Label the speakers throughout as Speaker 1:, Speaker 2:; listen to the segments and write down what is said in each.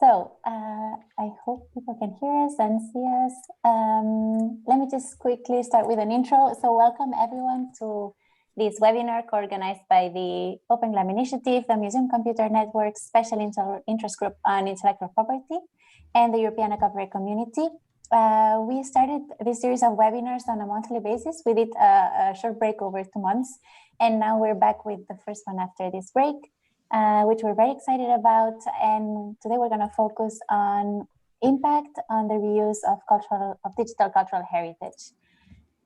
Speaker 1: I hope people can hear us and see us. Let me just quickly start with an intro. So welcome everyone to this webinar organized by the Open GLAM Initiative, the Museum Computer Network Special Interest Group on Intellectual Property, and the European Copyright Community. We started this series of webinars on a monthly basis. We did a short break over 2 months, and now we're back with the first one after this break. Which we're very excited about. And today we're going to focus on impact on the reuse of digital cultural heritage.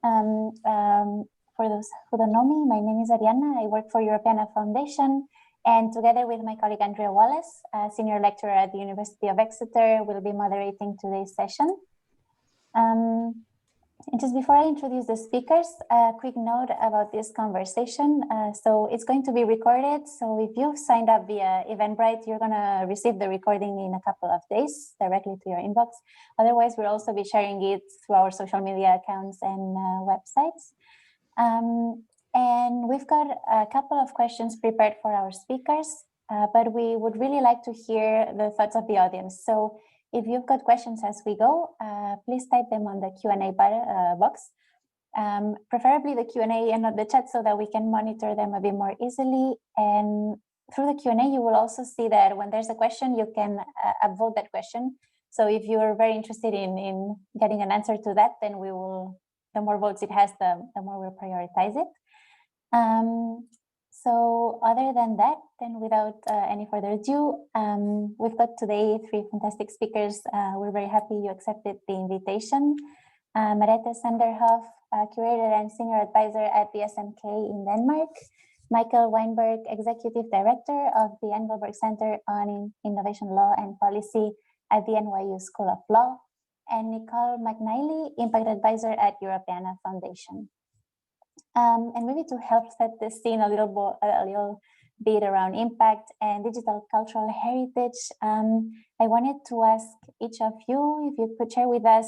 Speaker 1: For those who don't know me, my name is Ariana. I work for Europeana Foundation, and together with my colleague Andrea Wallace, a senior lecturer at the University of Exeter, we'll be moderating today's session. And just before I introduce the speakers, a quick note about this conversation. So it's going to be recorded. So if you've signed up via Eventbrite, you're going to receive the recording in a couple of days directly to your inbox. Otherwise, we'll also be sharing it through our social media accounts and websites. And we've got a couple of questions prepared for our speakers, but we would really like to hear the thoughts of the audience. So if you've got questions as we go, please type them on the Q&A box, preferably the Q&A and not the chat so that we can monitor them a bit more easily. And through the Q&A, you will also see that when there's a question, you can upvote that question. So if you're very interested in getting an answer to that, then we will, the more votes it has, the more we'll prioritize it. So other than that, then without any further ado, we've got today 3 fantastic speakers. We're very happy you accepted the invitation. Merete Sanderhoff, Curator and Senior Advisor at the SMK in Denmark. Michael Weinberg, Executive Director of the Engelberg Center on Innovation Law and Policy at the NYU School of Law. And Nicole McNeely, Impact Advisor at Europeana Foundation. And maybe to help set the scene a little bit around impact and digital cultural heritage, I wanted to ask each of you if you could share with us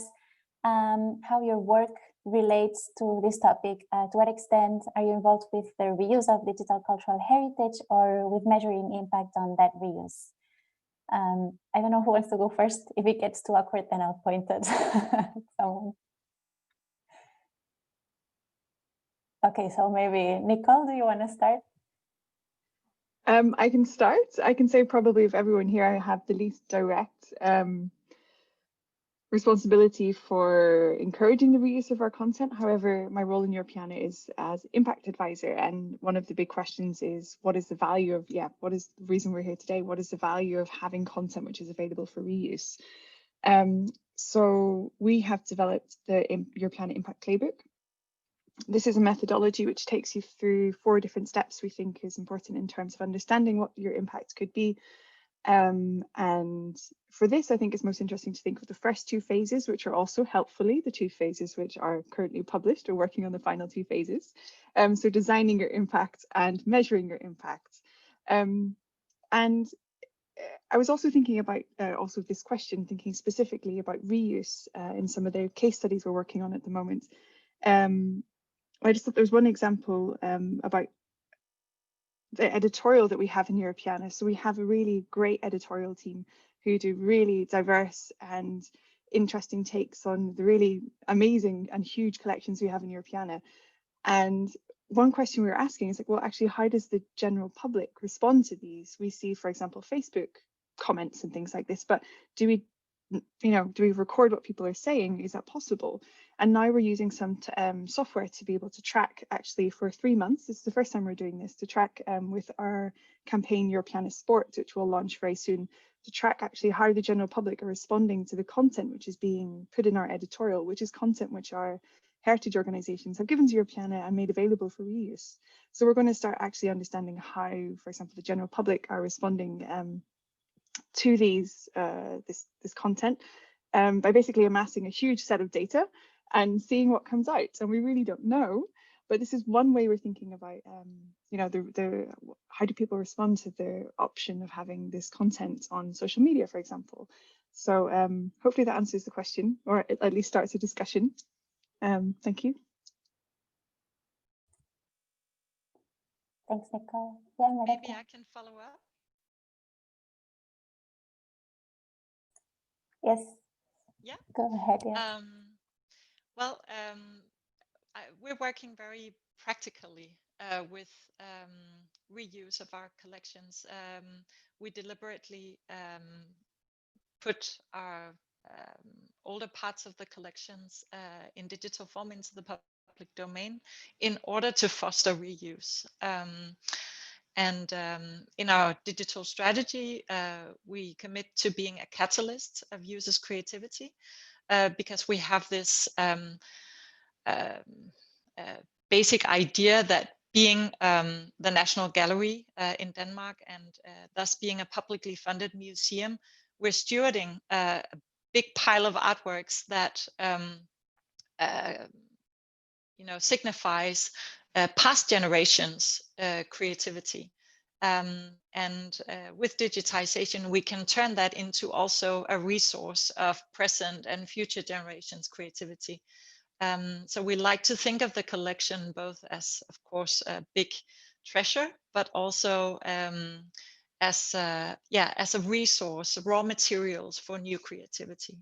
Speaker 1: how your work relates to this topic. To what extent are you involved with the reuse of digital cultural heritage or with measuring impact on that reuse? I don't know who wants to go first. If it gets too awkward, then I'll point at someone. Okay, so maybe Nicole, do you want to start?
Speaker 2: I can start. I can say probably of everyone here, I have the least direct responsibility for encouraging the reuse of our content. However, my role in Europeana is as impact advisor, and one of the big questions is what is the value of, what is the reason we're here today? What is the value of having content which is available for reuse? So we have developed the Europeana Impact Playbook. This is a methodology which takes you through 4 different steps we think is important in terms of understanding what your impact could be. And for this, I think it's most interesting to think of the first 2 phases, which are also helpfully the 2 phases which are currently published or working on the final 2 phases. So designing your impact and measuring your impact. And I was also thinking about also this question, thinking specifically about reuse in some of the case studies we're working on at the moment. I just thought there was one example about the editorial that we have in Europeana. So we have a really great editorial team who do really diverse and interesting takes on the really amazing and huge collections we have in Europeana. And one question we were asking is like, well, actually, how does the general public respond to these? We see, for example, Facebook comments and things like this, but do we record what people are saying? Is that possible? And now we're using some software to be able to track, actually for 3 months. This is the first time we're doing this, to track with our campaign Europeana Sport, which will launch very soon, to track actually how the general public are responding to the content which is being put in our editorial, which is content which our heritage organizations have given to Europeana and made available for reuse. So we're going to start actually understanding how, for example, the general public are responding to these this content by basically amassing a huge set of data and seeing what comes out. And we really don't know, but this is one way we're thinking about how do people respond to the option of having this content on social media, for example. So hopefully that answers the question, or at least starts a discussion. Thank you.
Speaker 1: Thanks, Nicole. Yeah,
Speaker 3: maybe I can follow up.
Speaker 1: Yes.
Speaker 3: Yeah.
Speaker 1: Go ahead. Yeah.
Speaker 3: Well, we're working very practically with reuse of our collections. We deliberately put our older parts of the collections in digital form into the public domain in order to foster reuse. And in our digital strategy, we commit to being a catalyst of users' creativity because we have this basic idea that being the National Gallery in Denmark and thus being a publicly funded museum, we're stewarding a big pile of artworks that signifies past generations' creativity. And with digitization, we can turn that into also a resource of present and future generations' creativity. So we like to think of the collection both as, of course, a big treasure, but also as a resource, raw materials for new creativity.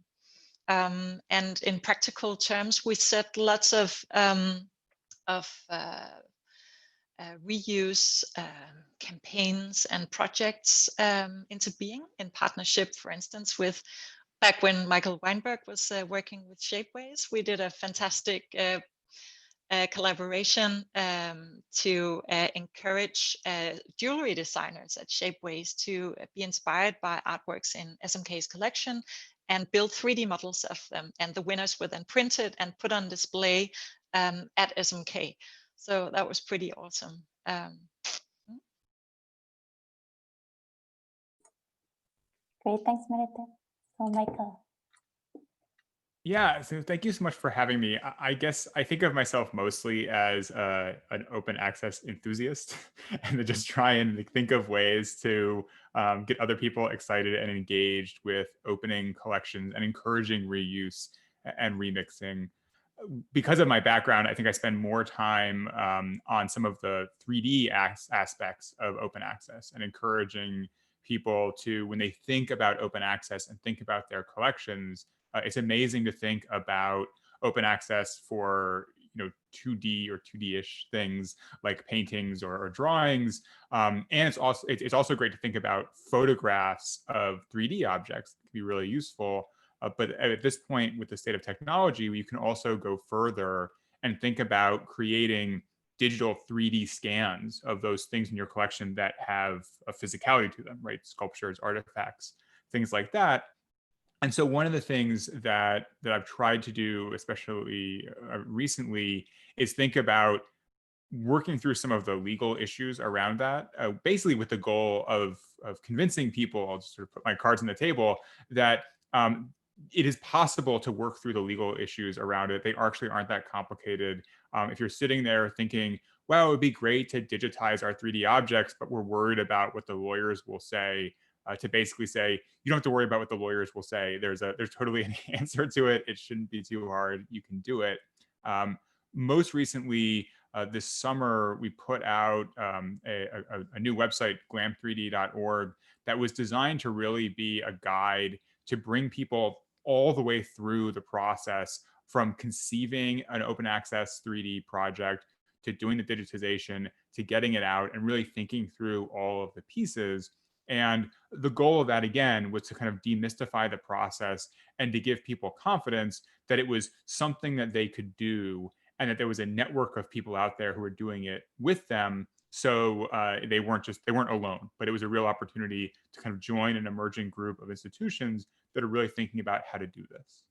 Speaker 3: And in practical terms, we set lots of reuse campaigns and projects into being in partnership, for instance, with back when Michael Weinberg was working with Shapeways, we did a fantastic collaboration to encourage jewelry designers at Shapeways to be inspired by artworks in SMK's collection and build 3D models of them. And the winners were then printed and put on display at SMK. So that was pretty awesome.
Speaker 1: Great, thanks, Merete. So, Michael.
Speaker 4: Yeah, so thank you so much for having me. I guess I think of myself mostly as an open access enthusiast and to just try and think of ways to get other people excited and engaged with opening collections and encouraging reuse and remixing. Because of my background, I think I spend more time on some of the 3D aspects of open access and encouraging people to, when they think about open access and think about their collections, it's amazing to think about open access for 2D or 2D-ish things like paintings or drawings, and it's also great to think about photographs of 3D objects that can be really useful. But at this point, with the state of technology, you can also go further and think about creating digital 3D scans of those things in your collection that have a physicality to them, right? Sculptures, artifacts, things like that. And so one of the things that I've tried to do, especially recently, is think about working through some of the legal issues around that, basically with the goal of convincing people, I'll just sort of put my cards on the table, that it is possible to work through the legal issues around it. They actually aren't that complicated. If you're sitting there thinking, well, it would be great to digitize our 3D objects, but we're worried about what the lawyers will say, to basically say, you don't have to worry about what the lawyers will say. There's totally an answer to it. It shouldn't be too hard. You can do it. Most recently, this summer, we put out a new website, glam3d.org, that was designed to really be a guide to bring people all the way through the process from conceiving an open access 3D project to doing the digitization to getting it out and really thinking through all of the pieces. And the goal of that, again, was to kind of demystify the process and to give people confidence that it was something that they could do and that there was a network of people out there who were doing it with them. So they weren't alone, but it was a real opportunity to kind of join an emerging group of institutions that are really thinking about how to do this.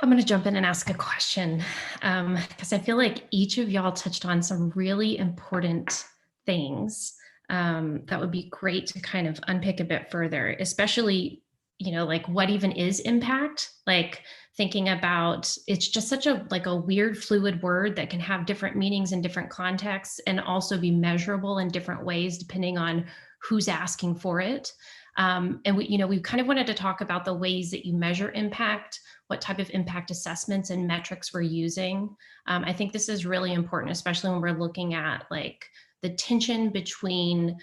Speaker 5: I'm going to jump in and ask a question because I feel like each of y'all touched on some really important things that would be great to kind of unpick a bit further, especially, like what even is impact? Like thinking about, it's just such a weird fluid word that can have different meanings in different contexts and also be measurable in different ways depending on who's asking for it. And we kind of wanted to talk about the ways that you measure impact, what type of impact assessments and metrics we're using. I think this is really important, especially when we're looking at like the tension between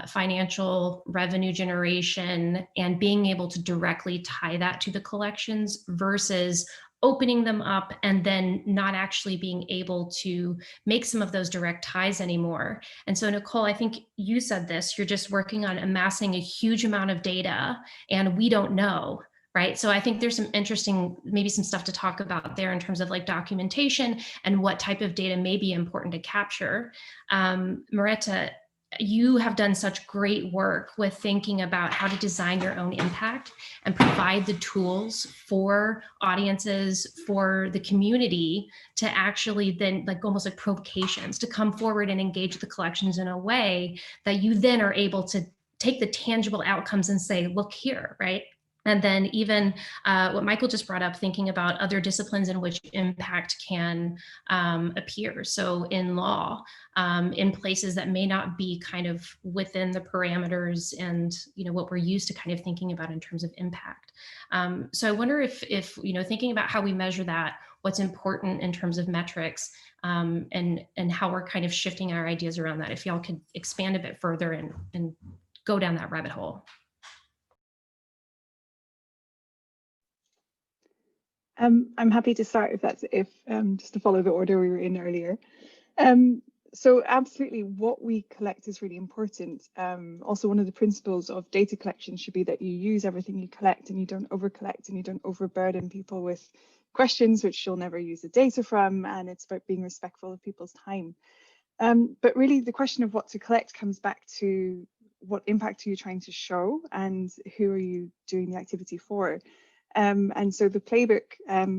Speaker 5: financial revenue generation and being able to directly tie that to the collections versus opening them up and then not actually being able to make some of those direct ties anymore. And so, Nicole, I think you said this, you're just working on amassing a huge amount of data and we don't know, right? So I think there's some interesting, maybe some stuff to talk about there in terms of like documentation and what type of data may be important to capture. Merete, you have done such great work with thinking about how to design your own impact and provide the tools for audiences, for the community to actually then like almost like provocations to come forward and engage the collections in a way that you then are able to take the tangible outcomes and say, look here, right? And then even what Michael just brought up, thinking about other disciplines in which impact can appear. So in law, in places that may not be kind of within the parameters and what we're used to kind of thinking about in terms of impact. So I wonder if thinking about how we measure that, what's important in terms of metrics, and how we're kind of shifting our ideas around that. If y'all could expand a bit further and go down that rabbit hole.
Speaker 2: I'm happy to start if just to follow the order we were in earlier. So absolutely, what we collect is really important. Also, one of the principles of data collection should be that you use everything you collect and you don't over-collect and you don't overburden people with questions which you'll never use the data from, and it's about being respectful of people's time. But really, the question of what to collect comes back to what impact are you trying to show and who are you doing the activity for? And so the playbook,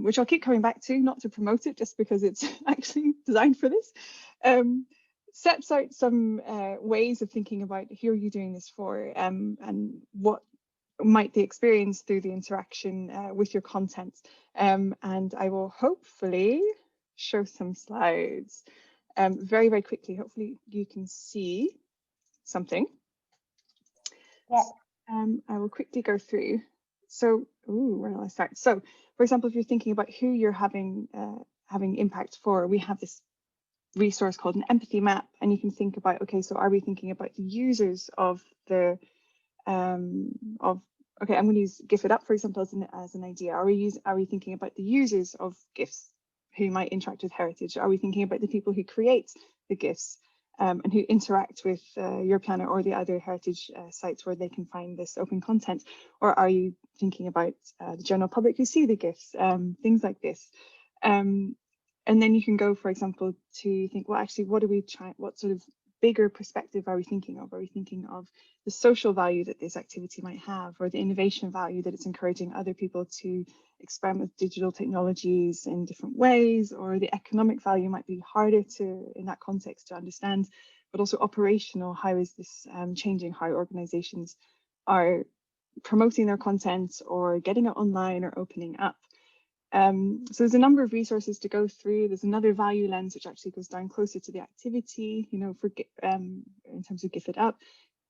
Speaker 2: which I'll keep coming back to, not to promote it, just because it's actually designed for this, sets out some ways of thinking about who are you doing this for, and what might they experience through the interaction with your content. And I will hopefully show some slides very, very quickly. Hopefully you can see something.
Speaker 1: Yeah.
Speaker 2: I will quickly go through. So, where do I start? So, for example, if you're thinking about who you're having impact for, we have this resource called an empathy map, and you can think about, okay, so are we thinking about the users of the okay, I'm going to use GIF It Up, for example, as an idea. Are we thinking about the users of GIFs who might interact with heritage? Are we thinking about the people who create the GIFs? And who interact with Your Planet or the other heritage sites where they can find this open content? Or are you thinking about the general public who see the GIFs, things like this? And then you can go, for example, to think, well, actually, what sort of bigger perspective are we thinking of? Are we thinking of the social value that this activity might have, or the innovation value that it's encouraging other people to experiment with digital technologies in different ways, or the economic value might be harder to, in that context, to understand, but also operational, how is this changing how organizations are promoting their content or getting it online or opening up. So there's a number of resources to go through. There's another value lens which actually goes down closer to the activity, for in terms of GIF It Up.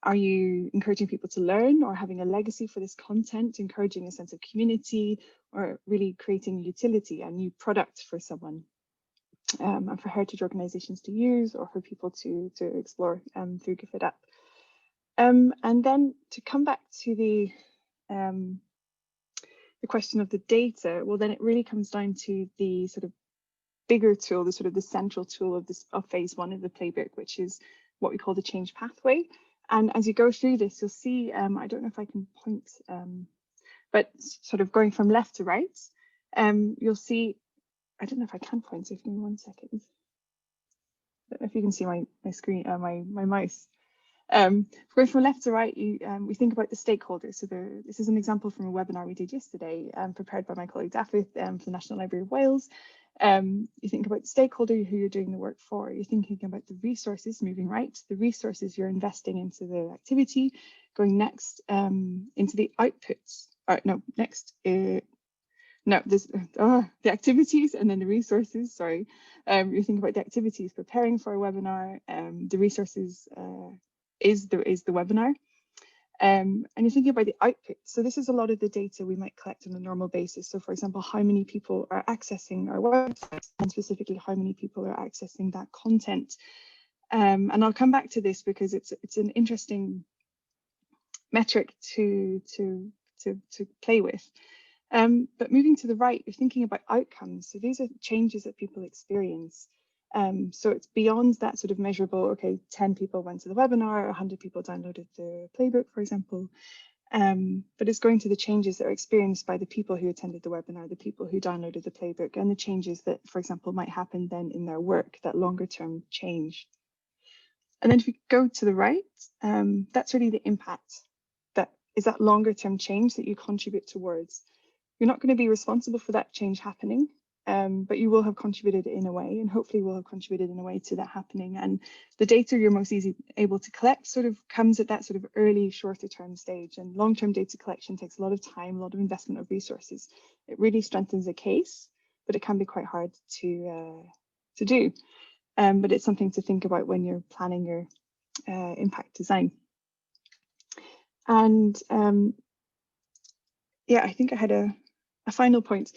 Speaker 2: Are you encouraging people to learn or having a legacy for this content, encouraging a sense of community, or really creating utility, a new product for someone, and for heritage organizations to use, or for people to explore through GIF It Up. And then to come back to the question of the data, well, then it really comes down to the sort of bigger tool, the central tool of phase one of the playbook, which is what we call the change pathway. And as you go through this, you'll see, I don't know if I can point, but sort of going from left to right, you'll see, I don't know if I can point, so give me 1 second. I don't know if you can see my screen, my mouse. Going from left to right, we think about the stakeholders. So this is an example from a webinar we did yesterday, prepared by my colleague Dafydd from the National Library of Wales. You think about the stakeholder who you're doing the work for. You're thinking about the resources, moving right, the resources you're investing into the activity, going next into the outputs. The activities and then the resources, sorry. You think about the activities preparing for a webinar, the resources is the webinar. And you're thinking about the output. So this is a lot of the data we might collect on a normal basis. So for example, how many people are accessing our website, and specifically how many people are accessing that content. And I'll come back to this because it's an interesting metric to play with. But moving to the right, you're thinking about outcomes. So these are changes that people experience. So it's beyond that sort of measurable, okay, 10 people went to the webinar, 100 people downloaded the playbook, for example. But it's going to the changes that are experienced by the people who attended the webinar, the people who downloaded the playbook, and the changes that, for example, might happen then in their work, that longer term change. And then if we go to the right, that's really the impact. That is that longer term change that you contribute towards. You're not going to be responsible for that change happening, but you will have contributed in a way, and hopefully will have contributed in a way to that happening. And the data you're most able to collect sort of comes at that sort of early, shorter term stage. And long-term data collection takes a lot of time, a lot of investment of resources. It really strengthens a case, but it can be quite hard to do. But it's something to think about when you're planning your impact design. And yeah, I think I had a final point,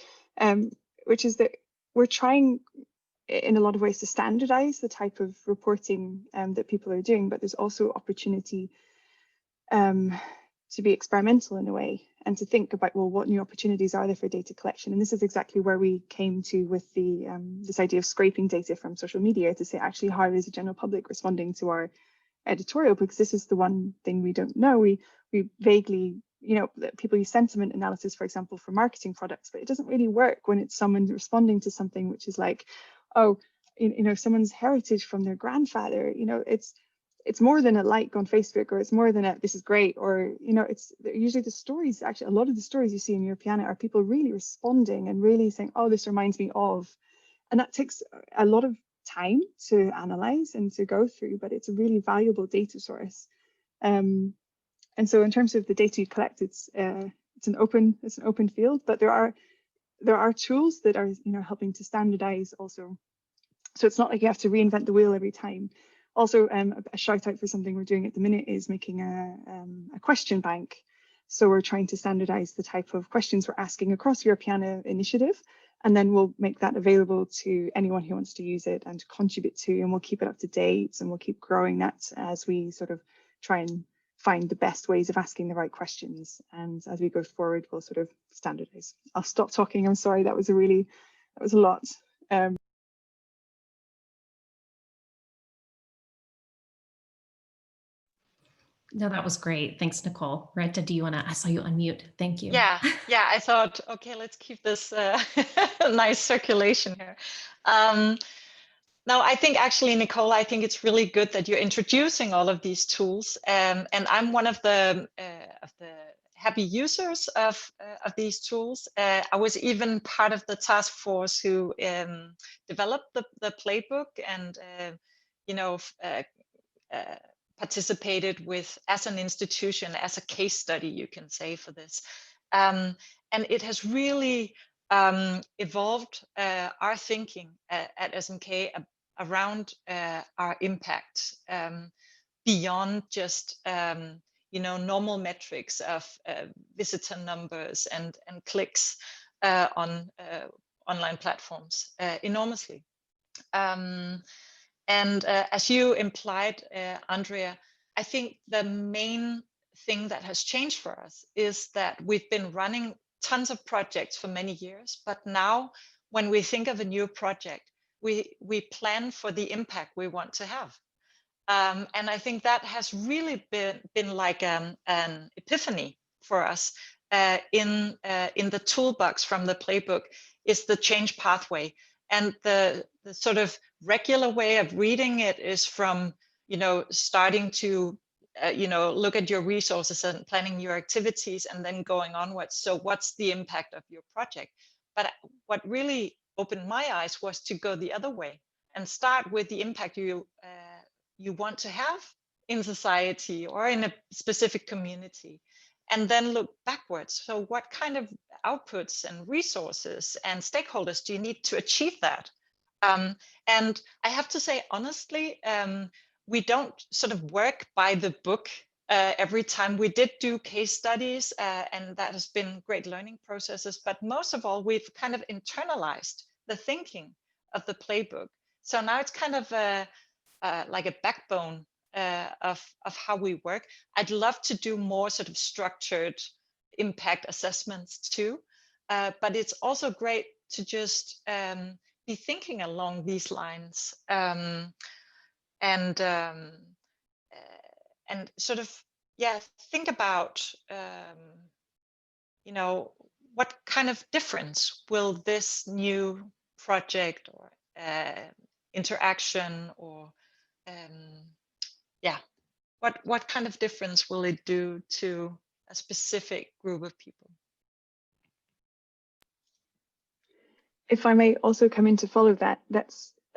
Speaker 2: which is that we're trying in a lot of ways to standardize the type of reporting that people are doing, but there's also opportunity to be experimental in a way and to think about, well, what new opportunities are there for data collection? And this is exactly where we came to with the this idea of scraping data from social media to say, actually, how is the general public responding to our editorial? Because this is the one thing we don't know. We vaguely, you know, people use sentiment analysis, for example, for marketing products, but it doesn't really work when it's someone responding to something which is like, oh, you know, someone's heritage from their grandfather. You know, it's more than a like on Facebook, or it's more than a this is great, or, you know, it's usually the stories. Actually, a lot of the stories you see in Europeana are people really responding and really saying, oh, this reminds me of, and that takes a lot of time to analyze and to go through, but it's a really valuable data source. And so in terms of the data you collect, it's an open field, but there are tools that are, you know, helping to standardize also. So it's not like you have to reinvent the wheel every time. Also, a shout out for something we're doing at the minute is making a question bank. So we're trying to standardize the type of questions we're asking across Europeana initiative, and then we'll make that available to anyone who wants to use it and to contribute to, and we'll keep it up to date, and we'll keep growing that as we sort of try and find the best ways of asking the right questions. And as we go forward, we'll sort of standardize. I'll stop talking. I'm sorry, that was a lot.
Speaker 5: No, that was great. Thanks, Nicole. Merete, do you want to, I saw you unmute. Thank you.
Speaker 3: Yeah, I thought, okay, let's keep this nice circulation here. Now, I think actually, Nicole, I think it's really good that you're introducing all of these tools. And I'm one of the happy users of these tools. I was even part of the task force who developed the playbook and, you know, participated with as an institution, as a case study, you can say, for this. And it has really evolved our thinking at SMK around our impact beyond just you know, normal metrics of visitor numbers and clicks on online platforms enormously. And as you implied, Andrea, I think the main thing that has changed for us is that we've been running tons of projects for many years, but now when we think of a new project, we plan for the impact we want to have. And I think that has really been like an epiphany for us in the toolbox from the playbook is the change pathway. And the sort of regular way of reading it is from, you know, starting to, you know, look at your resources and planning your activities and then going onwards. So what's the impact of your project? But what really opened my eyes was to go the other way and start with the impact you want to have in society or in a specific community, and then look backwards. So what kind of outputs and resources and stakeholders do you need to achieve that? And I have to say, honestly, we don't sort of work by the book every time. We did do case studies, and that has been great learning processes. But most of all, we've kind of internalized the thinking of the playbook. So now it's kind of like a backbone of how we work. I'd love to do more sort of structured impact assessments too, but it's also great to just be thinking along these lines, and sort of, yeah, think about, you know, what kind of difference will this new project or interaction or yeah, what kind of difference will it do to a specific group of people?
Speaker 2: If I may also come in to follow that, that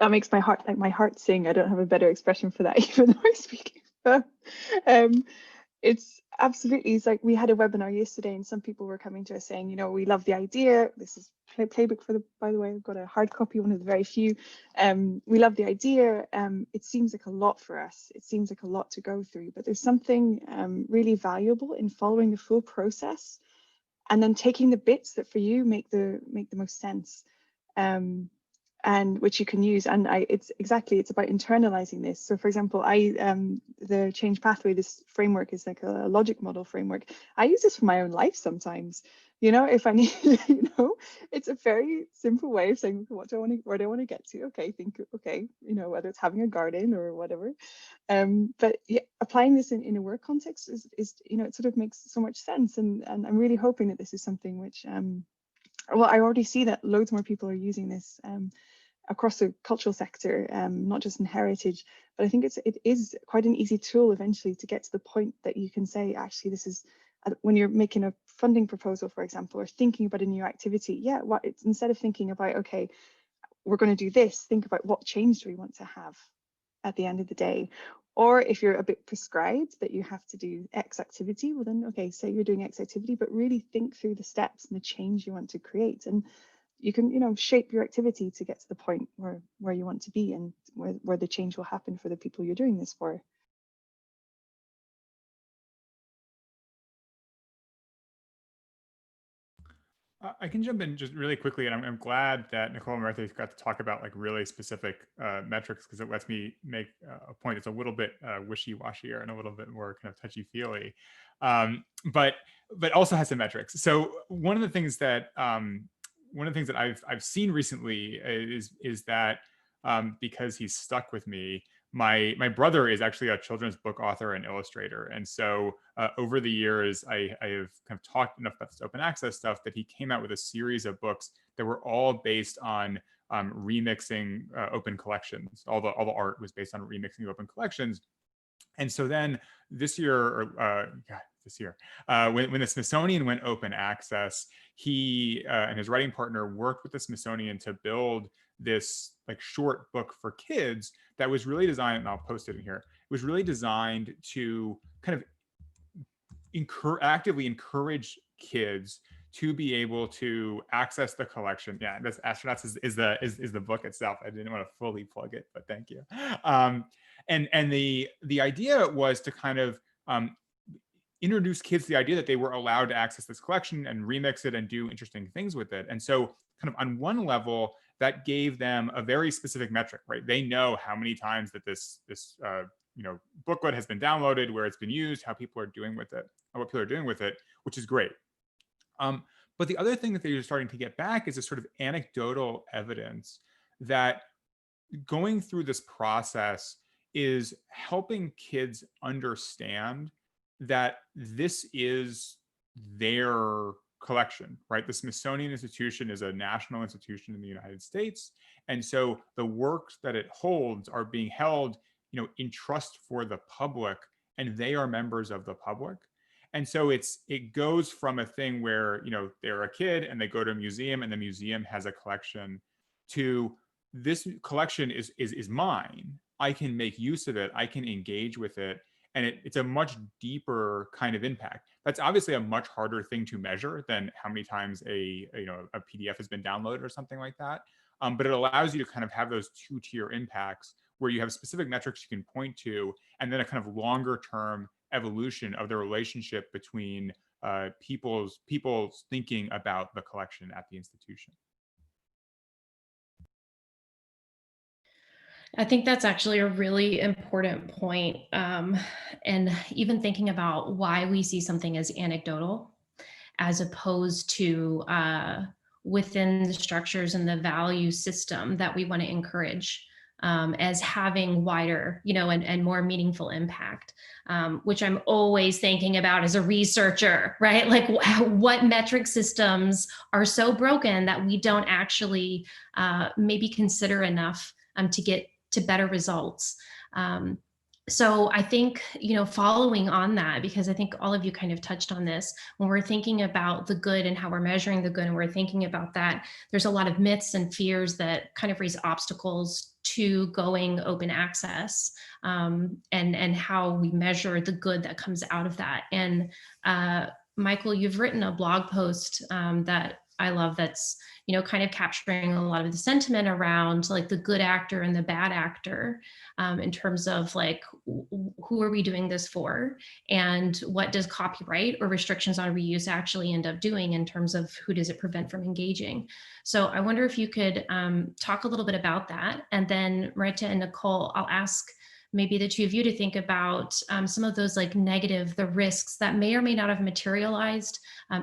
Speaker 2: makes my heart sing. I don't have a better expression for that, even though I'm speaking. It's absolutely, it's like we had a webinar yesterday and some people were coming to us saying, you know, we love the idea. This is playbook for the, by the way, I've got a hard copy, one of the very few. We love the idea. It seems like a lot for us. It seems like a lot to go through, but there's something really valuable in following the full process and then taking the bits that for you make the most sense. And which you can use, and it's about internalizing this. So for example, the change pathway, this framework is like a logic model framework. I use this for my own life sometimes, you know, if I need, you know, it's a very simple way of saying, where do I want to get to? Okay, you know, whether it's having a garden or whatever. But yeah, applying this in a work context is, you know, it sort of makes so much sense. And I'm really hoping that this is something which, well, I already see that loads more people are using this across the cultural sector, not just in heritage, but I think it is quite an easy tool eventually to get to the point that you can say, actually, this is, when you're making a funding proposal, for example, or thinking about a new activity, yeah, instead of thinking about, okay, we're going to do this, think about what change do we want to have at the end of the day. Or if you're a bit prescribed that you have to do X activity, well then, okay, say you're doing X activity, but really think through the steps and the change you want to create. And you can, you know, shape your activity to get to the point where you want to be and where the change will happen for the people you're doing this for.
Speaker 4: I can jump in just really quickly, and I'm glad that Nicole and Merete got to talk about like really specific metrics, because it lets me make a point that's a little bit wishy-washier and a little bit more kind of touchy-feely, but also has some metrics. So one of the things that I've seen recently is that because he's stuck with me, my brother is actually a children's book author and illustrator. And so over the years, I have kind of talked enough about this open access stuff that he came out with a series of books that were all based on remixing open collections. All the art was based on remixing open collections. And so then this year, when the Smithsonian went open access, he and his writing partner worked with the Smithsonian to build this like short book for kids that was really designed, and I'll post it in here. It was really designed to kind of actively encourage kids to be able to access the collection. Yeah, this Astronauts is the book itself. I didn't want to fully plug it, but thank you. And the idea was to kind of introduce kids to the idea that they were allowed to access this collection and remix it and do interesting things with it. And so kind of on one level, that gave them a very specific metric, right? They know how many times that this you know, booklet has been downloaded, where it's been used, how people are doing with it, or what people are doing with it, which is great. But the other thing that they're starting to get back is a sort of anecdotal evidence that going through this process is helping kids understand that this is their collection, right? The Smithsonian Institution is a national institution in the United States. And so the works that it holds are being held, you know, in trust for the public, and they are members of the public. And so it goes from a thing where, you know, they're a kid and they go to a museum and the museum has a collection, to this collection is mine. I can make use of it. I can engage with it. And it's a much deeper kind of impact. That's obviously a much harder thing to measure than how many times a PDF has been downloaded or something like that. But it allows you to kind of have those two-tier impacts where you have specific metrics you can point to, and then a kind of longer term evolution of the relationship between people's thinking about the collection at the institution.
Speaker 5: I think that's actually a really important point. And even thinking about why we see something as anecdotal as opposed to within the structures and the value system that we want to encourage as having wider, and more meaningful impact, which I'm always thinking about as a researcher, right? Like what metric systems are so broken that we don't actually maybe consider enough to get to better results. So I think, following on that, because I think all of you kind of touched on this, when we're thinking about the good and how we're measuring the good, and we're thinking about that, there's a lot of myths and fears that kind of raise obstacles to going open access, and how we measure the good that comes out of that. And Michael, you've written a blog post that I love that's, kind of capturing a lot of the sentiment around like the good actor and the bad actor, in terms of like, who are we doing this for? And what does copyright or restrictions on reuse actually end up doing in terms of who does it prevent from engaging? So I wonder if you could talk a little bit about that. And then Merete and Nicole, I'll ask maybe the two of you to think about some of those like the risks that may or may not have materialized,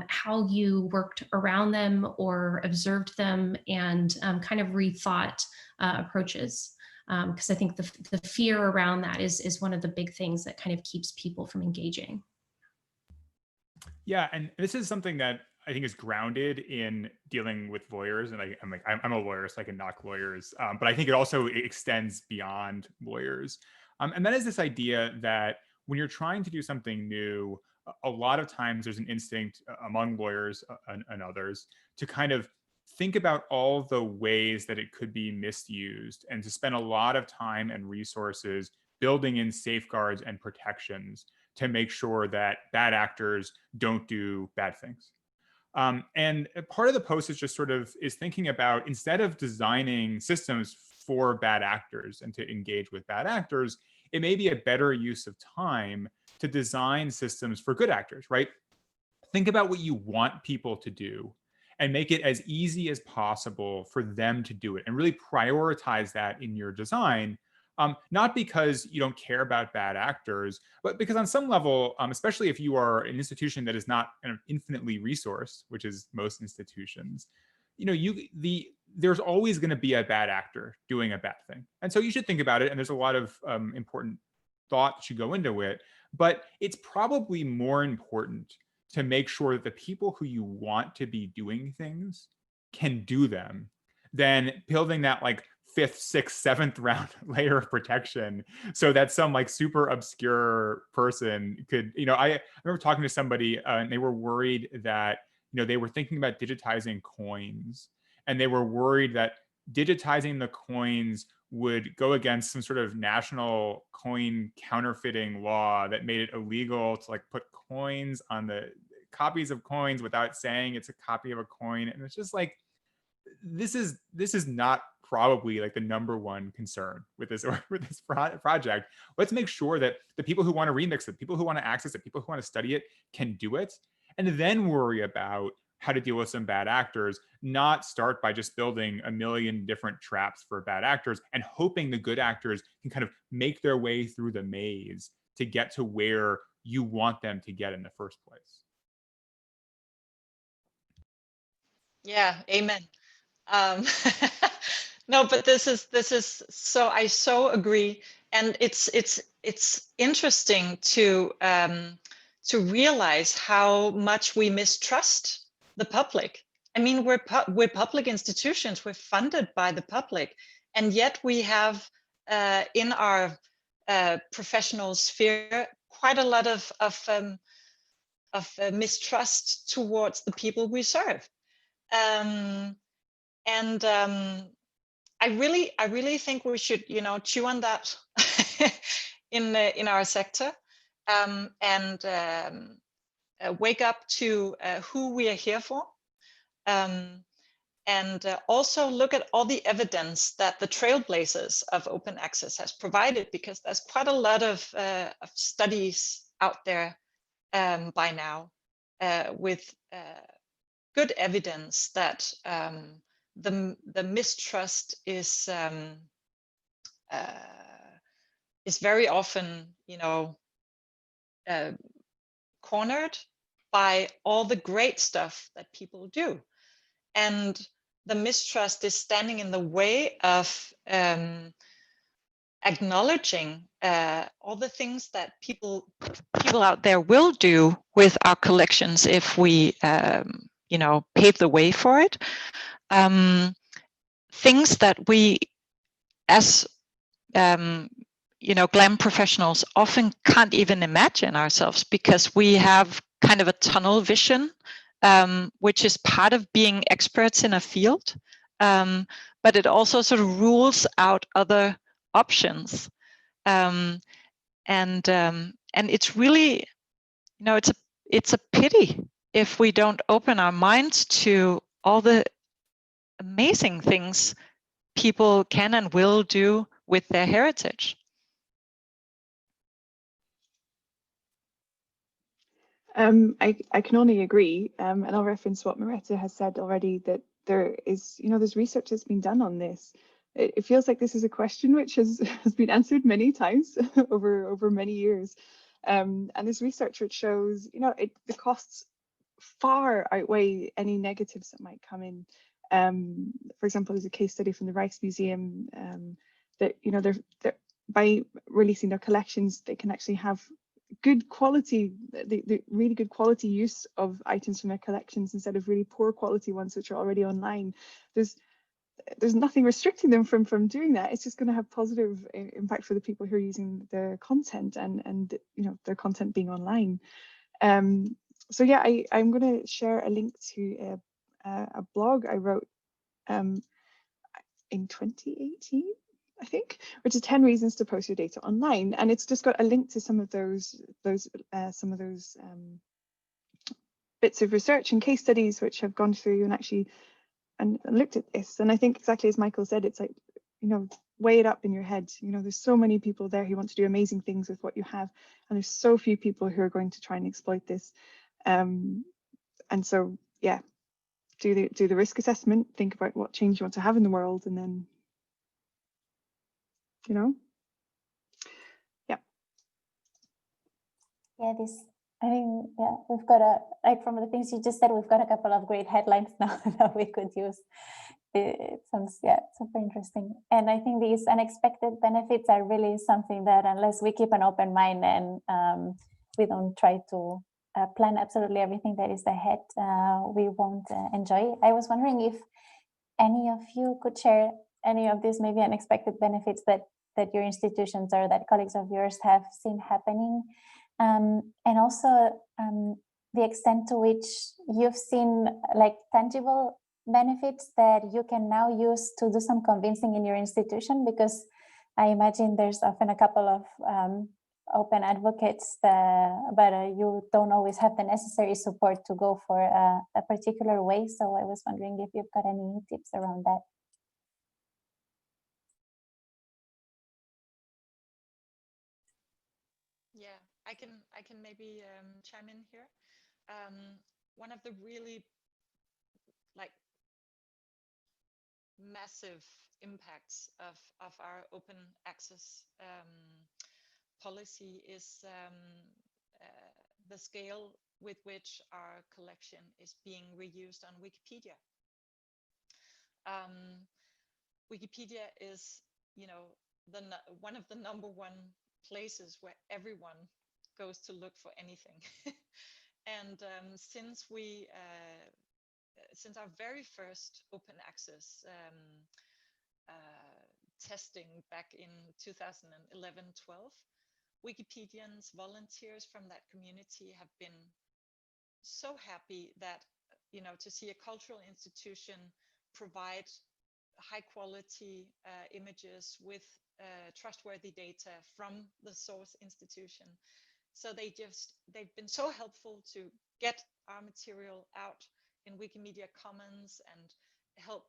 Speaker 5: how you worked around them or observed them, and kind of rethought approaches. Because I think the fear around that is one of the big things that kind of keeps people from engaging.
Speaker 4: Yeah, and this is something that I think is grounded in dealing with lawyers, and I'm a lawyer, so I can knock lawyers, but I think it also extends beyond lawyers, and that is this idea that when you're trying to do something new, a lot of times there's an instinct among lawyers and others to kind of think about all the ways that it could be misused, and to spend a lot of time and resources building in safeguards and protections to make sure that bad actors don't do bad things. And part of the post is just sort of is thinking about, instead of designing systems for bad actors and to engage with bad actors, it may be a better use of time to design systems for good actors, right? Think about what you want people to do and make it as easy as possible for them to do it, and really prioritize that in your design. Not because you don't care about bad actors, but because on some level, especially if you are an institution that is not kind of infinitely resourced, which is most institutions, there's always going to be a bad actor doing a bad thing. And so you should think about it. And there's a lot of important thought that should go into it. But it's probably more important to make sure that the people who you want to be doing things can do them than building that like 5th, 6th, 7th round layer of protection so that some like super obscure person could, I remember talking to somebody and they were worried that, they were thinking about digitizing coins, and they were worried that digitizing the coins would go against some sort of national coin counterfeiting law that made it illegal to like put coins on the copies of coins without saying it's a copy of a coin. And it's just like, this is not probably like the #1 concern with this project. Let's make sure that the people who want to remix it, people who want to access it, people who want to study it can do it, and then worry about how to deal with some bad actors, not start by just building a million different traps for bad actors and hoping the good actors can kind of make their way through the maze to get to where you want them to get in the first place.
Speaker 3: Yeah, amen. No, but this is so, I so agree, and it's interesting to realize how much we mistrust the public. I mean, we're public institutions, we're funded by the public, and yet we have in our professional sphere quite a lot of mistrust towards the people we serve. I really think we should, chew on that in our sector, and wake up to who we are here for, and also look at all the evidence that the trailblazers of open access has provided, because there's quite a lot of studies out there by now with good evidence that the mistrust is is very often, you know, cornered by all the great stuff that people do. And the mistrust is standing in the way of acknowledging all the things that people out there will do with our collections if we, you know, pave the way for it. Things that we, as you know, GLAM professionals often can't even imagine ourselves, because we have kind of a tunnel vision, which is part of being experts in a field, but it also sort of rules out other options, and it's really, you know, it's a pity if we don't open our minds to all the amazing things people can and will do with their heritage.
Speaker 2: I can only agree, and I'll reference what Merete has said already, that there is, you know, there's research that's been done on this. It feels like this is a question which has been answered many times over many years, and there's research which shows, you know, the costs far outweigh any negatives that might come in. For example, there's a case study from the Rijksmuseum that, you know, they're by releasing their collections, they can actually have good quality, the really good quality use of items from their collections instead of really poor quality ones which are already online. There's nothing restricting them from doing that. It's just going to have positive impact for the people who are using their content and you know, their content being online. So yeah, I'm going to share a link to a blog I wrote in 2018, I think, which is 10 reasons to post your data online, and it's just got a link to some of those bits of research and case studies which have gone through and actually and looked at this. And I think exactly as Michael said, it's like, you know, weigh it up in your head. You know, there's so many people there who want to do amazing things with what you have, and there's so few people who are going to try and exploit this. And so, yeah, do the risk assessment, think about what change you want to have in the world, and then, you know, yeah.
Speaker 1: Yeah, I mean, yeah, we've got like from the things you just said, we've got a couple of great headlines now that we could use. It sounds, yeah, super interesting. And I think these unexpected benefits are really something that, unless we keep an open mind and we don't try to plan absolutely everything that is ahead, we won't enjoy. I was wondering if any of you could share any of these maybe unexpected benefits that your institutions or that colleagues of yours have seen happening. And also the extent to which you've seen like tangible benefits that you can now use to do some convincing in your institution, because I imagine there's often a couple of open advocates, but you don't always have the necessary support to go for a particular way. So I was wondering if you've got any tips around that.
Speaker 3: Yeah, I can maybe chime in here. One of the really like massive impacts of our open access policy is the scale with which our collection is being reused on Wikipedia. Wikipedia is, you know, one of the #1 places where everyone goes to look for anything. And since our very first open access testing back in 2011-12, Wikipedians, volunteers from that community have been so happy that, you know, to see a cultural institution provide high quality images with trustworthy data from the source institution. So they've been so helpful to get our material out in Wikimedia Commons and help,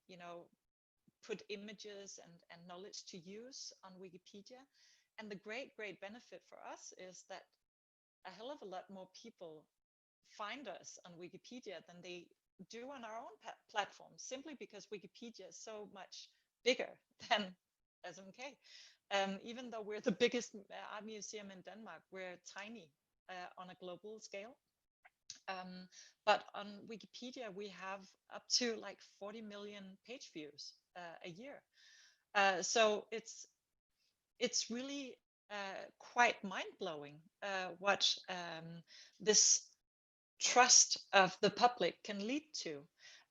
Speaker 3: you know, put images and knowledge to use on Wikipedia. And the great benefit for us is that a hell of a lot more people find us on Wikipedia than they do on our own platform, simply because Wikipedia is so much bigger than SMK. Even though we're the biggest art museum in Denmark, we're tiny on a global scale. But on Wikipedia, we have up to like 40 million page views a year. So it's really quite mind-blowing what this trust of the public can lead to.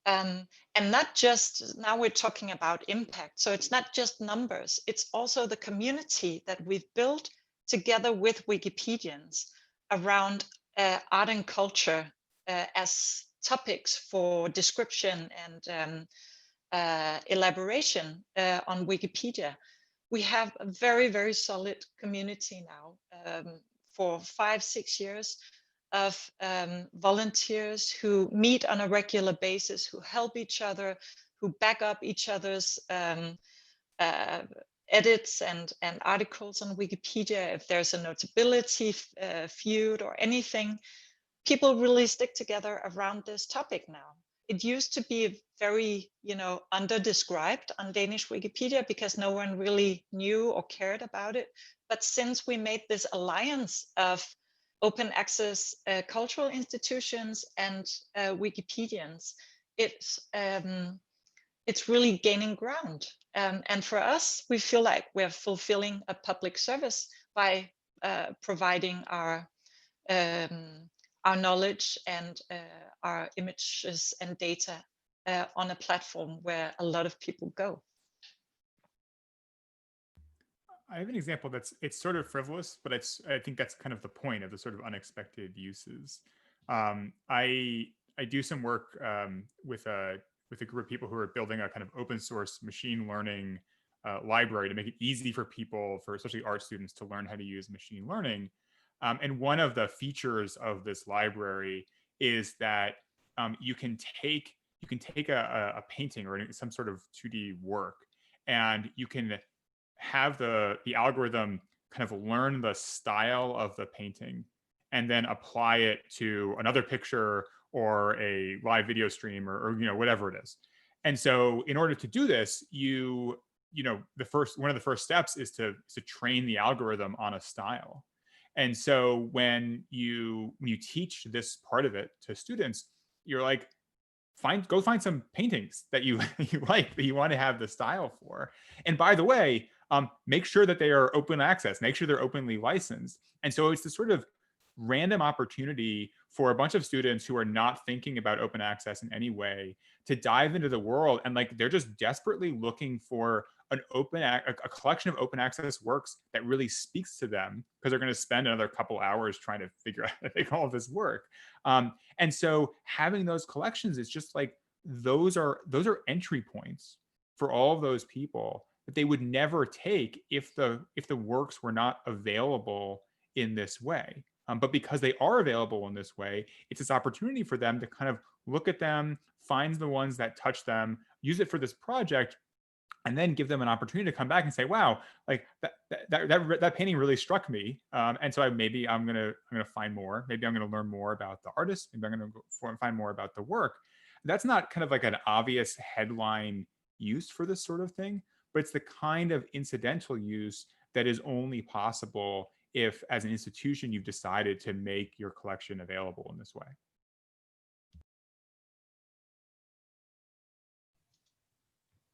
Speaker 3: And not just, now we're talking about impact. So it's not just numbers, it's also the community that we've built together with Wikipedians around art and culture as topics for description and elaboration on Wikipedia. We have a very, very solid community now for 5-6 years of volunteers who meet on a regular basis, who help each other, who back up each other's edits and articles on Wikipedia. If there's a notability feud or anything, people really stick together around this topic now. It used to be very, under-described on Danish Wikipedia because no one really knew or cared about it. But since we made this alliance of open access cultural institutions and Wikipedians, it's really gaining ground. And for us, we feel like we're fulfilling a public service by providing our knowledge and our images and data on a platform where a lot of people go.
Speaker 4: I have an example it's sort of frivolous, but I think that's kind of the point of the sort of unexpected uses. I do some work with a group of people who are building a kind of open source machine learning library to make it easy for people, for especially art students, to learn how to use machine learning. And one of the features of this library is that you can take a painting or some sort of 2D work, and you can have the algorithm kind of learn the style of the painting and then apply it to another picture or a live video stream or whatever it is. And so in order to do this, one of the first steps is to train the algorithm on a style. And so when you teach this part of it to students, you're like, go find some paintings that you like, that you want to have the style for. And by the way, make sure that they are open access, make sure they're openly licensed. And so it's this sort of random opportunity for a bunch of students who are not thinking about open access in any way to dive into the world, and like they're just desperately looking for a collection of open access works that really speaks to them, because they're going to spend another couple hours trying to figure out how to make all of this work. And so having those collections is just like, those are entry points for all of those people that they would never take if the works were not available in this way. But because they are available in this way, it's this opportunity for them to kind of look at them, find the ones that touch them, use it for this project, and then give them an opportunity to come back and say, wow, like that painting really struck me. And so maybe I'm gonna find more. Maybe I'm gonna learn more about the artist. Maybe I'm gonna find more about the work. That's not kind of like an obvious headline use for this sort of thing, but it's the kind of incidental use that is only possible if, as an institution, you've decided to make your collection available in this way.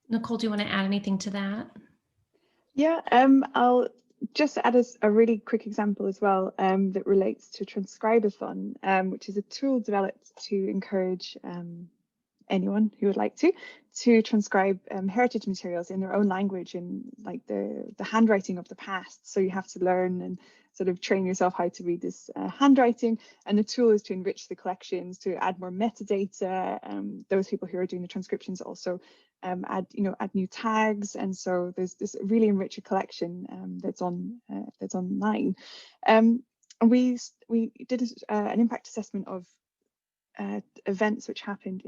Speaker 5: Nicole, do you want to add anything to that?
Speaker 2: Yeah, I'll just add a really quick example as well that relates to Transcribeathon, which is a tool developed to encourage anyone who would like to transcribe heritage materials in their own language, in like the handwriting of the past. So you have to learn and sort of train yourself how to read this handwriting, and the tool is to enrich the collections, to add more metadata. Those people who are doing the transcriptions also add new tags, and so there's this really enriched collection that's online. And we did an impact assessment of events which happened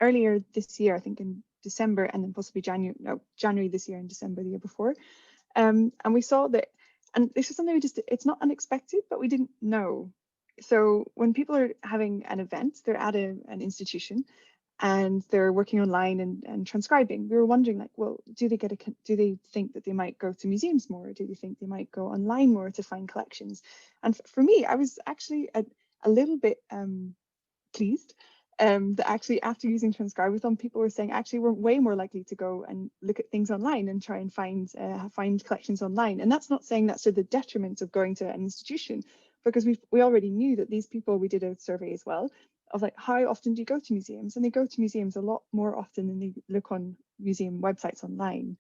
Speaker 2: earlier this year, I think in December, and then possibly January this year and December the year before. And we saw that, and this is something it's not unexpected, but we didn't know. So when people are having an event, they're at an institution, and they're working online and transcribing. We were wondering, like, well, do they think that they might go to museums more? Or do they think they might go online more to find collections? And for me, I was actually a little bit pleased that actually after using Transcribeathon, people were saying actually we're way more likely to go and look at things online and try and find collections online. And that's not saying that's to the detriment of going to an institution, because we already knew that these people, we did a survey as well of like, how often do you go to museums? And they go to museums a lot more often than they look on museum websites online.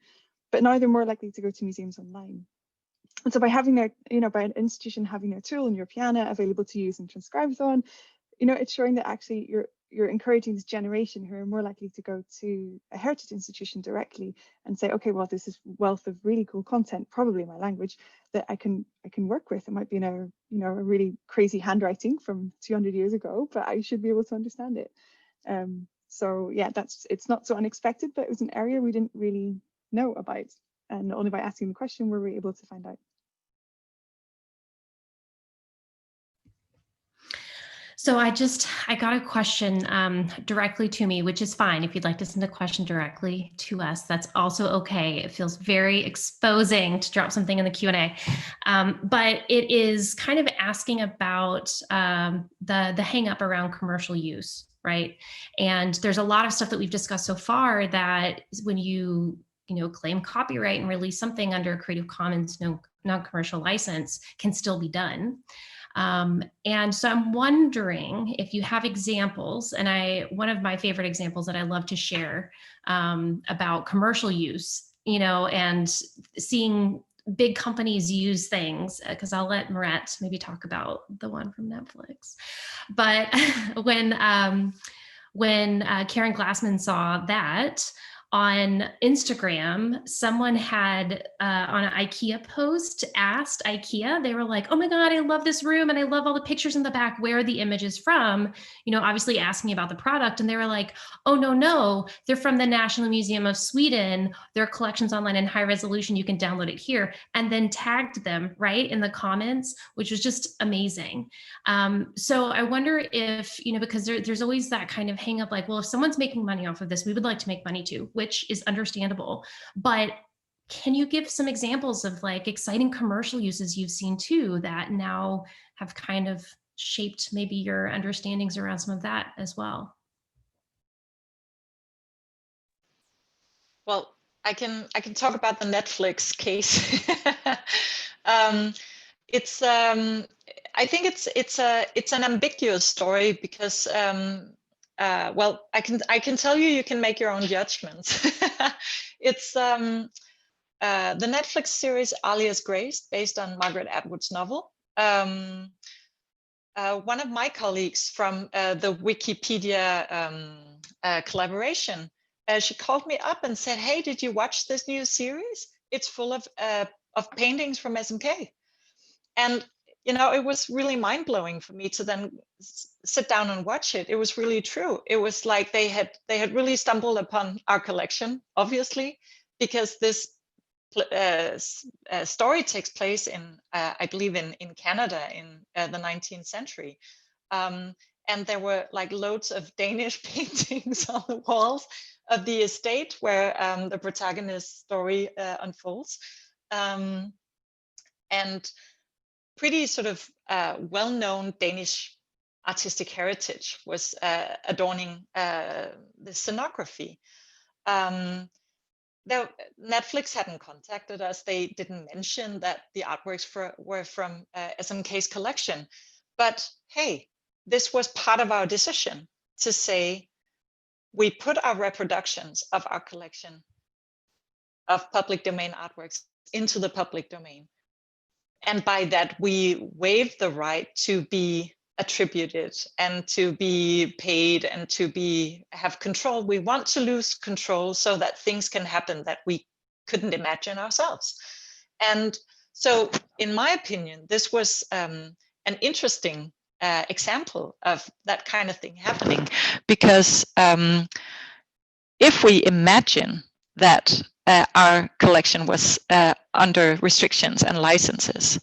Speaker 2: But now they're more likely to go to museums online. And so by having their, by an institution having their tool in Europeana available to use in Transcribeathon, it's showing that actually you're encouraging this generation who are more likely to go to a heritage institution directly and say, okay, well, this is wealth of really cool content, probably my language, that I can work with. It might be in a really crazy handwriting from 200 years ago, but I should be able to understand it. So yeah, it's not so unexpected, but it was an area we didn't really know about, and only by asking the question were we able to find out.
Speaker 5: So I got a question directly to me, which is fine. If you'd like to send a question directly to us, that's also okay. It feels very exposing to drop something in the Q&A. But it is kind of asking about the hang up around commercial use, right? And there's a lot of stuff that we've discussed so far that when you claim copyright and release something under a Creative Commons non-commercial license can still be done. And so I'm wondering if you have examples, and one of my favorite examples that I love to share about commercial use, and seeing big companies use things, because I'll let Merete maybe talk about the one from Netflix. But when Karen Glassman saw that, on Instagram, someone had on an IKEA post asked IKEA, they were like, oh my God, I love this room and I love all the pictures in the back. Where are the images from? Obviously asking about the product. And they were like, oh, no, they're from the National Museum of Sweden. Their collection's online in high resolution. You can download it here. And then tagged them right in the comments, which was just amazing. So I wonder if, because there's always that kind of hang up, like, well, if someone's making money off of this, we would like to make money too, which is understandable. But can you give some examples of like exciting commercial uses you've seen too that now have kind of shaped maybe your understandings around some of that as well?
Speaker 3: Well, I can talk about the Netflix case. I think it's an ambiguous story because well, I can tell you can make your own judgments. It's the Netflix series Alias Grace, based on Margaret Atwood's novel. One of my colleagues from the Wikipedia collaboration, she called me up and said, hey, did you watch this new series? It's full of paintings from SMK. And it was really mind-blowing for me to then sit down and watch it. It was really true. It was like they had really stumbled upon our collection, obviously, because this story takes place in, I believe, in Canada in the 19th century. And there were like loads of Danish paintings on the walls of the estate where the protagonist's story unfolds. And pretty sort of well-known Danish artistic heritage was adorning the scenography. Though Netflix hadn't contacted us, they didn't mention that the artworks were from SMK's collection. But hey, this was part of our decision to say, we put our reproductions of our collection of public domain artworks into the public domain. And by that, we waive the right to be attributed and to be paid and to have control. We want to lose control so that things can happen that we couldn't imagine ourselves. And so, in my opinion, this was an interesting example of that kind of thing happening, because if we imagine that our collection was under restrictions and licenses,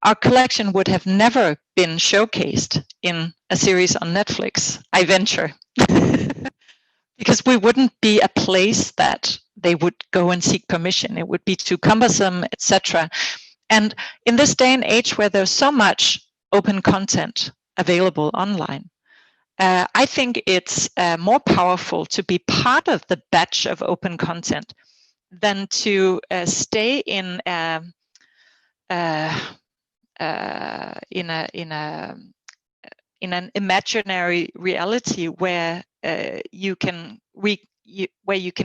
Speaker 3: our collection would have never been showcased in a series on Netflix, I venture. because we wouldn't be a place that they would go and seek permission. It would be too cumbersome, etc. And in this day and age where there's so much open content available online, I think it's more powerful to be part of the batch of open content than to stay in an imaginary reality where you can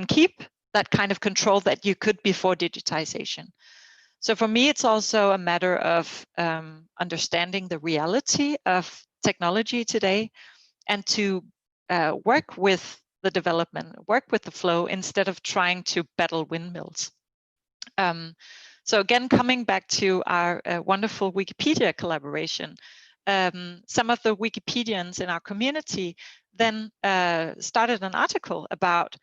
Speaker 3: keep that kind of control that you could before digitization. So for me, it's also a matter of understanding the reality of technology today, and to work with the development, work with the flow, instead of trying to battle windmills. So again, coming back to our wonderful Wikipedia collaboration, some of the Wikipedians in our community then started an article about,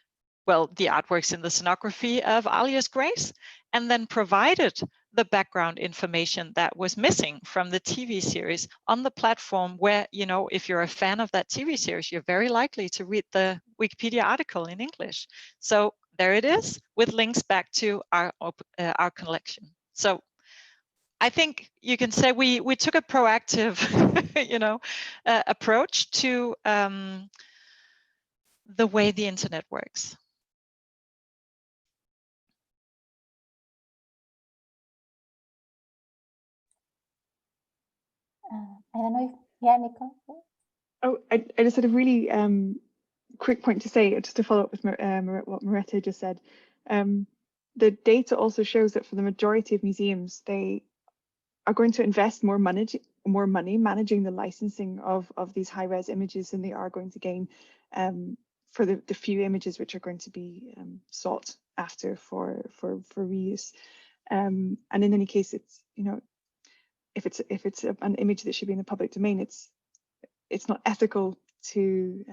Speaker 3: well, the artworks in the scenography of Alia's Grace, and then provided the background information that was missing from the TV series on the platform where, you know, if you're a fan of that TV series, you're very likely to read the Wikipedia article in English. So there it is, with links back to our collection. So I think you can say we took a proactive, you know, approach to the way the internet works.
Speaker 1: I don't know if, yeah, Nicole?
Speaker 2: Oh, I just had a really quick point to say, just to follow up with what Merete just said. The data also shows that for the majority of museums, they are going to invest more money managing the licensing of these high-res images than they are going to gain for the few images which are going to be sought after for reuse. And in any case, it's, you know, if it's an image that should be in the public domain, it's not ethical to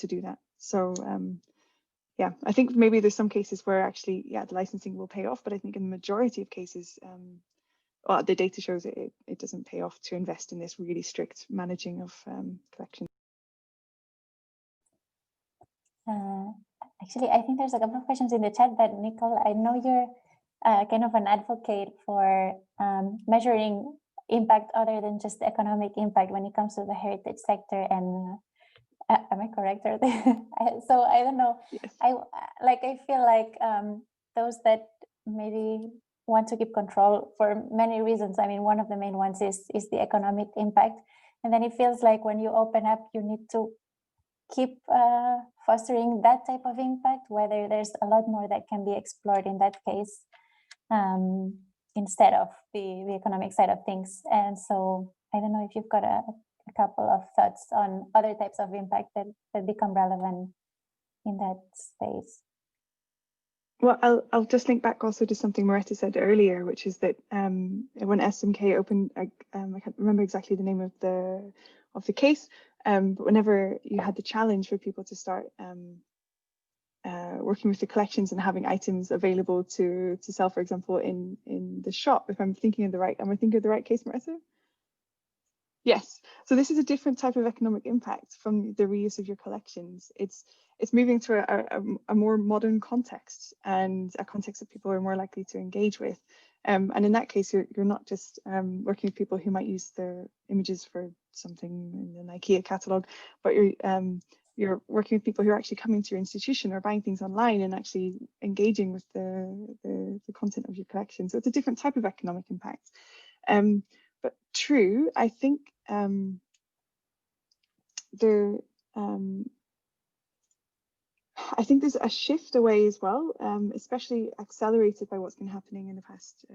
Speaker 2: do that. So yeah, I think maybe there's some cases where actually, yeah, the licensing will pay off, but I think in the majority of cases, well, the data shows it doesn't pay off to invest in this really strict managing of collections.
Speaker 1: Actually, I think there's a couple of questions in the chat that, Nicole, I know you're kind of an advocate for measuring impact other than just the economic impact when it comes to the heritage sector. And am I correct? So I don't know.
Speaker 2: Yes.
Speaker 1: I feel like those that maybe want to keep control for many reasons. I mean, one of the main ones is the economic impact. And then it feels like when you open up, you need to keep fostering that type of impact, whether there's a lot more that can be explored in that case, instead of the economic side of things. And so I don't know if you've got a couple of thoughts on other types of impact that become relevant in that space.
Speaker 2: Well, I'll just link back also to something Merete said earlier, which is that when SMK opened, I can't remember exactly the name of the case, but whenever you had the challenge for people to start working with the collections and having items available to sell, for example, in the shop, if I'm thinking of the right, am I thinking of the right case, Merete? Yes. So this is a different type of economic impact from the reuse of your collections. It's moving to a more modern context, and a context that people are more likely to engage with. And in that case, you're not just working with people who might use their images for something in an IKEA catalog, but you're working with people who are actually coming to your institution or buying things online and actually engaging with the content of your collection. So it's a different type of economic impact. But true, I think I think there's a shift away as well, especially accelerated by what's been happening in the past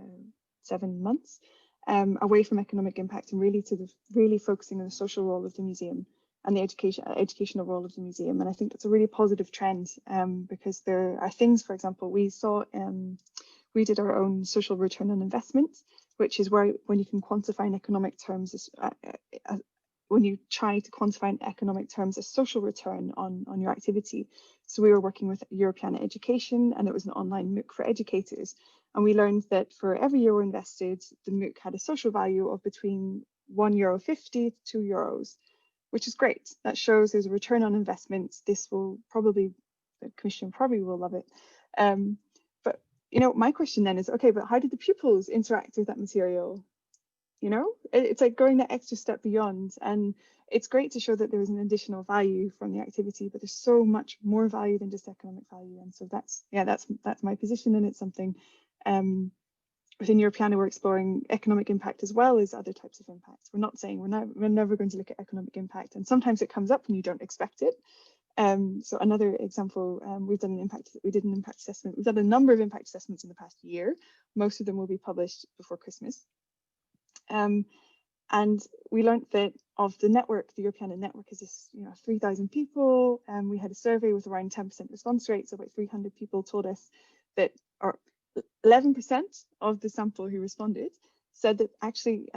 Speaker 2: 7 months, away from economic impact and really focusing on the social role of the museum and the educational role of the museum. And I think that's a really positive trend, because there are things, for example, we we did our own social return on investment, which is where when you can quantify in economic terms, when you try to quantify in economic terms a social return on your activity. So we were working with European Education, and it was an online MOOC for educators. And we learned that for every euro invested, the MOOC had a social value of between €1.50 to €2, which is great. That shows there's a return on investment. This will probably the commission probably will love it. But you know, my question then is, okay, but how did the pupils interact with that material? You know, it's like going that extra step beyond, and it's great to show that there is an additional value from the activity, but there's so much more value than just economic value. And so that's my position, and it's something within Europeana we're exploring economic impact as well as other types of impacts. We're not saying we're never going to look at economic impact, and sometimes it comes up when you don't expect it. So another example, we did an impact assessment. We've done a number of impact assessments in the past year. Most of them will be published before Christmas. And we learned that of the network, the Europeana network is this, 3,000 people, and we had a survey with around 10% response rate. So about 300 people told us that, or 11% of the sample who responded said that actually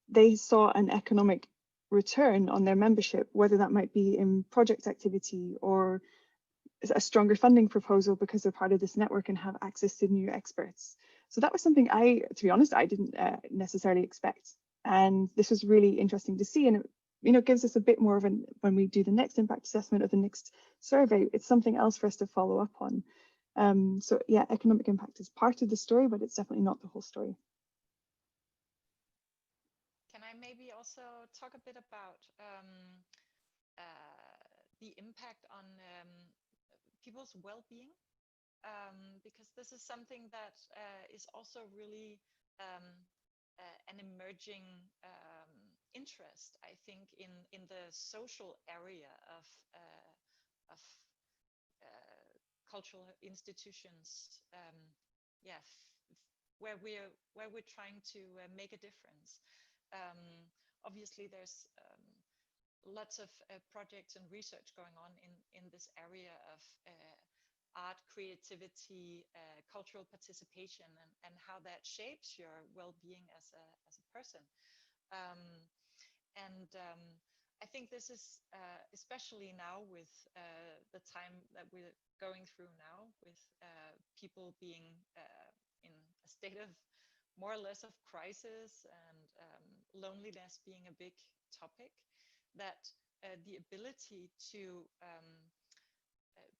Speaker 2: they saw an economic return on their membership, whether that might be in project activity or a stronger funding proposal because they're part of this network and have access to new experts. So that was something to be honest, I didn't necessarily expect. And this was really interesting to see. And it, gives us a bit more of when we do the next impact assessment or the next survey, it's something else for us to follow up on. So yeah, economic impact is part of the story, but it's definitely not the whole story.
Speaker 3: Can I maybe also talk a bit about the impact on people's well-being? Because this is something that is also really an emerging interest, I think, in the social area of cultural institutions. Where we're trying to make a difference. Obviously, there's lots of projects and research going on in this area of art, creativity, cultural participation, and how that shapes your well-being as a person. I think this is especially now with the time that we're going through now, with people being in a state of more or less of crisis and loneliness being a big topic, that the ability to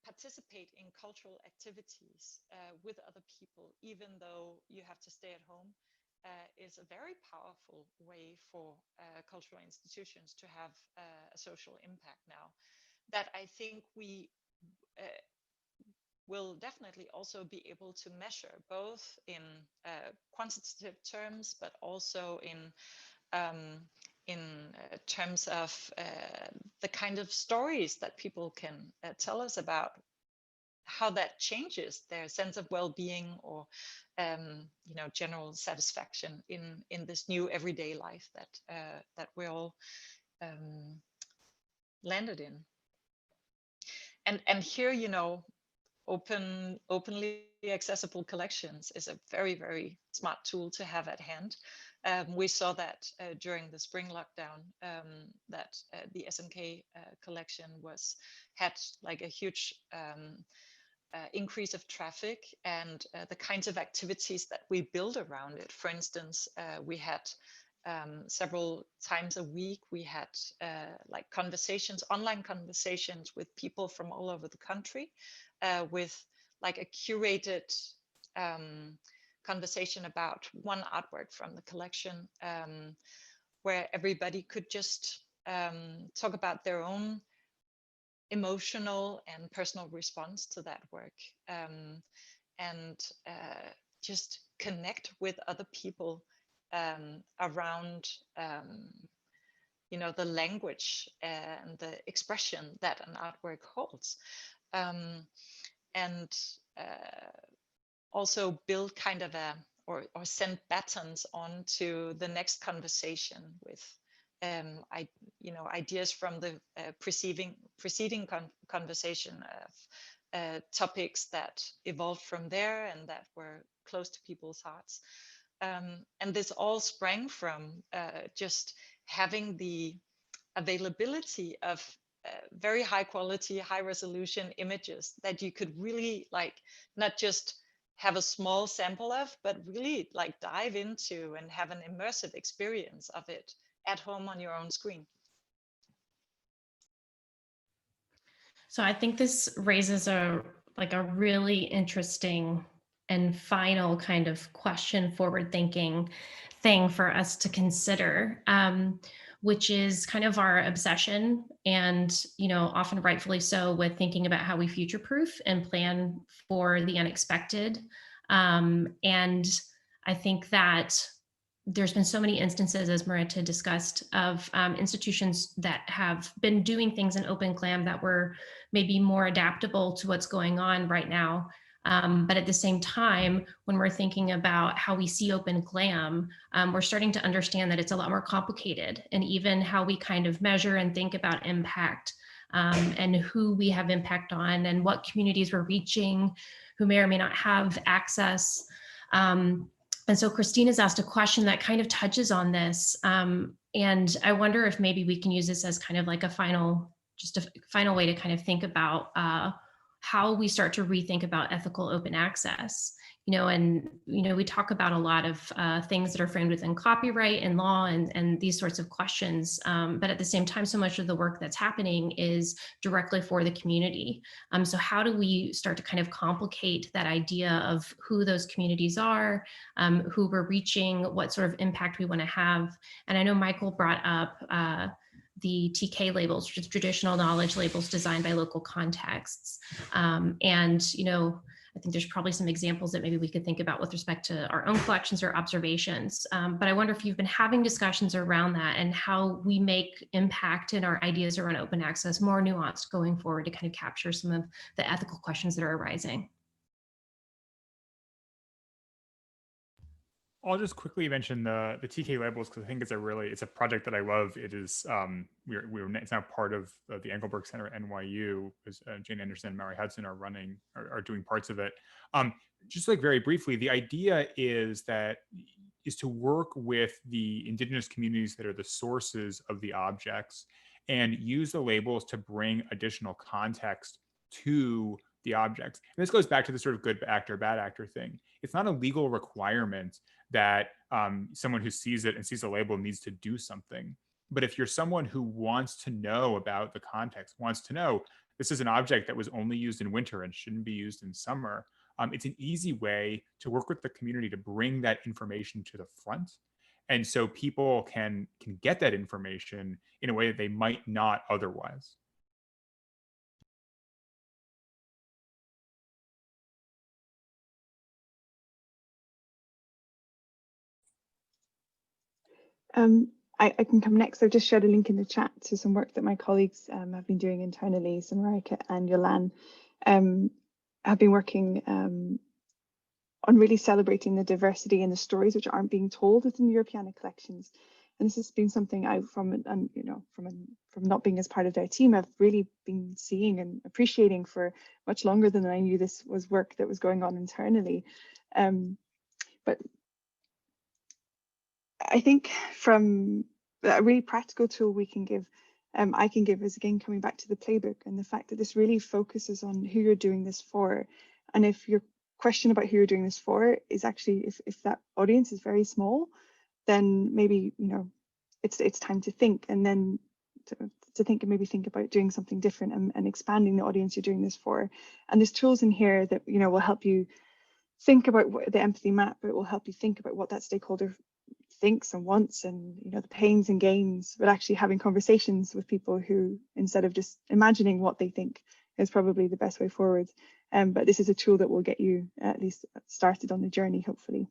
Speaker 3: participate in cultural activities with other people, even though you have to stay at home, is a very powerful way for cultural institutions to have a social impact now, that I think we will definitely also be able to measure, both in quantitative terms, but also in terms of the kind of stories that people can tell us about how that changes their sense of well-being or general satisfaction in this new everyday life that we're all landed in. And here, openly accessible collections is a very, very smart tool to have at hand. We saw that during the spring lockdown, that the SMK collection had like a huge increase of traffic, and the kinds of activities that we build around it. For instance, we had several times a week, we had like online conversations with people from all over the country, with like a curated conversation about one artwork from the collection, where everybody could just talk about their own emotional and personal response to that work, and just connect with other people around the language and the expression that an artwork holds, and also build kind of or send batons on to the next conversation with ideas from the preceding conversation of topics that evolved from there and that were close to people's hearts. And this all sprang from just having the availability of very high quality, high resolution images that you could really not just have a small sample of, but really dive into and have an immersive experience of it at home on your own screen.
Speaker 5: So I think this raises a really interesting and final kind of question, forward thinking thing for us to consider, which is kind of our obsession, and often rightfully so, with thinking about how we future proof and plan for the unexpected. And I think that there's been so many instances, as Merete discussed, of institutions that have been doing things in Open GLAM that were maybe more adaptable to what's going on right now. But at the same time, when we're thinking about how we see Open GLAM, we're starting to understand that it's a lot more complicated, and even how we kind of measure and think about impact, and who we have impact on, and what communities we're reaching who may or may not have access. And so Christina's asked a question that kind of touches on this. And I wonder if maybe we can use this as kind of like a final way to kind of think about how we start to rethink about ethical open access. We talk about a lot of things that are framed within copyright and law and these sorts of questions. But at the same time, so much of the work that's happening is directly for the community. So how do we start to kind of complicate that idea of who those communities are, who we're reaching, what sort of impact we want to have? And I know Michael brought up the TK labels, which is traditional knowledge labels designed by local contexts. I think there's probably some examples that maybe we could think about with respect to our own collections or observations. But I wonder if you've been having discussions around that and how we make impact in our ideas around open access more nuanced going forward to kind of capture some of the ethical questions that are arising.
Speaker 4: I'll just quickly mention the TK labels, because I think it's a project that I love. It is it's now part of the Engelberg Center at NYU, because Jane Anderson and Mary Hudson are doing parts of it. Just like very briefly, the idea is to work with the indigenous communities that are the sources of the objects and use the labels to bring additional context to the objects. And this goes back to the sort of good actor, bad actor thing. It's not a legal requirement that someone who sees it and sees a label needs to do something. But if you're someone who wants to know about the context, wants to know this is an object that was only used in winter and shouldn't be used in summer, it's an easy way to work with the community to bring that information to the front. And so people can get that information in a way that they might not otherwise.
Speaker 2: I can come next. I've just shared a link in the chat to some work that my colleagues have been doing internally. So Merete and Yolan have been working on really celebrating the diversity and the stories which aren't being told within Europeana collections. And this has been something from not being as part of their team, I've really been seeing and appreciating for much longer than I knew this was work that was going on internally. But I think from a really practical tool we can give, I can give, is again coming back to the playbook and the fact that this really focuses on who you're doing this for. And if your question about who you're doing this for is actually, if that audience is very small, then maybe it's time to think, and then to think and maybe think about doing something different and expanding the audience you're doing this for. And there's tools in here that will help you think about the empathy map. It will help you think about what that stakeholder thinks and wants, and the pains and gains, but actually having conversations with people who, instead of just imagining what they think, is probably the best way forward. But this is a tool that will get you at least started on the journey, hopefully.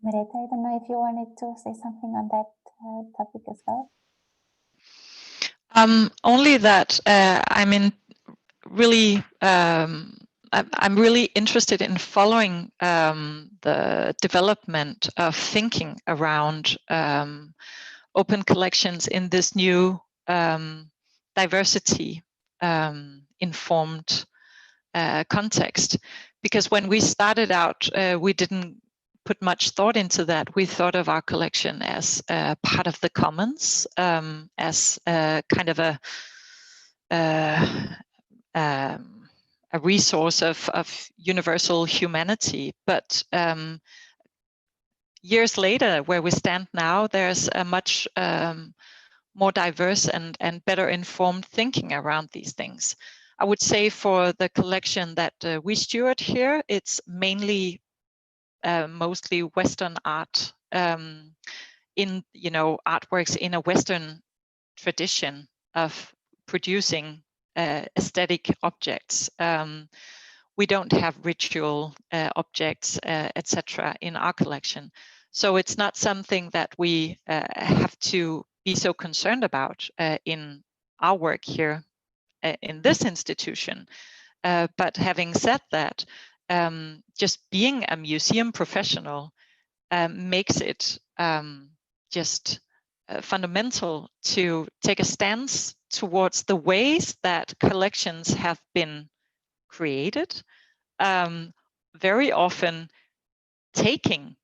Speaker 1: Merete, I don't know if you wanted to say something on that topic as well.
Speaker 3: Only that I'm really interested in following the development of thinking around open collections in this new diversity informed context. Because when we started out, we didn't put much thought into that. We thought of our collection as part of the commons, as kind of a resource of universal humanity. But years later, where we stand now, there's a much more diverse and better informed thinking around these things. I would say for the collection that we steward here, it's mainly mostly Western art, in artworks in a Western tradition of producing aesthetic objects. We don't have ritual objects, etc. in our collection. So it's not something that we have to be so concerned about in our work here in this institution. But having said that, just being a museum professional makes it just fundamental to take a stance towards the ways that collections have been created, very often taking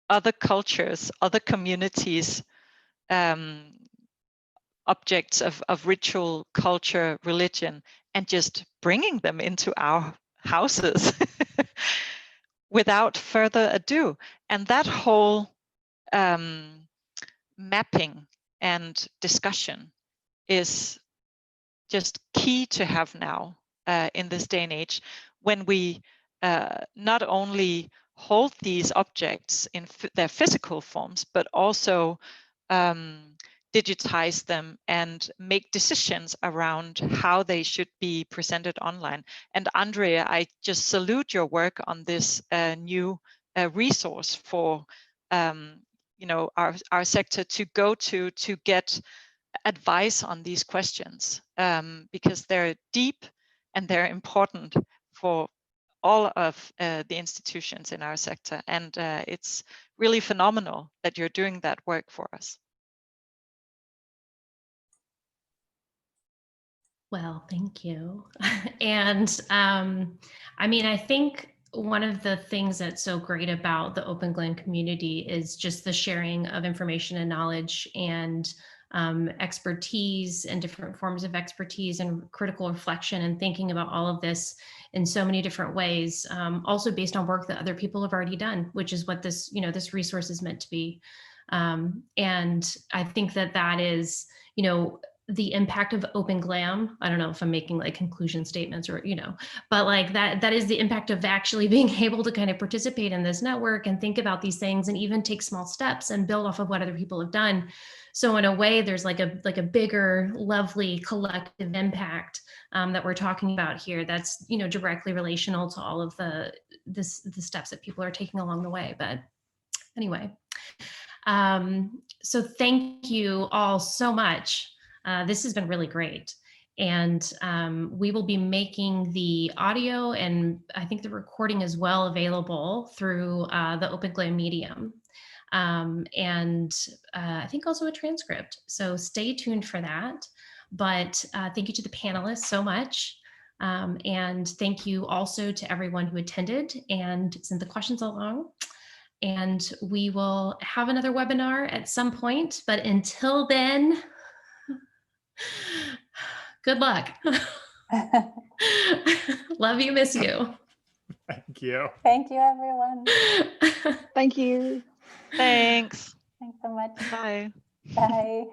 Speaker 3: other cultures, other communities, objects of ritual, culture, religion, and just bringing them into our houses without further ado. And that whole mapping and discussion is just key to have now in this day and age, when we not only hold these objects in their physical forms, but also digitize them and make decisions around how they should be presented online. And Andrea, I just salute your work on this new resource for our sector to go to get advice on these questions, because they're deep and they're important for all of the institutions in our sector. And it's really phenomenal that you're doing that work for us.
Speaker 5: Well, thank you. And I mean, I think one of the things that's so great about the Open GLAM community is just the sharing of information and knowledge and expertise and different forms of expertise and critical reflection and thinking about all of this in so many different ways, also based on work that other people have already done, which is what this, this resource is meant to be. And I think that that is, the impact of Open GLAM. I don't know if I'm making like conclusion statements or, but like that is the impact of actually being able to kind of participate in this network and think about these things and even take small steps and build off of what other people have done. So in a way, there's like a bigger, lovely collective impact that we're talking about here. That's, directly relational to all of the steps that people are taking along the way. But anyway, so thank you all so much. This has been really great. And we will be making the audio and I think the recording as well available through the Open GLAM medium. And I think also a transcript. So stay tuned for that. But thank you to the panelists so much. And thank you also to everyone who attended and sent the questions along. And we will have another webinar at some point, but until then, good luck. Love you, miss you.
Speaker 4: Thank you.
Speaker 1: Thank you, everyone.
Speaker 2: Thank you.
Speaker 3: Thanks.
Speaker 1: Thanks so much.
Speaker 3: Bye.
Speaker 1: Bye.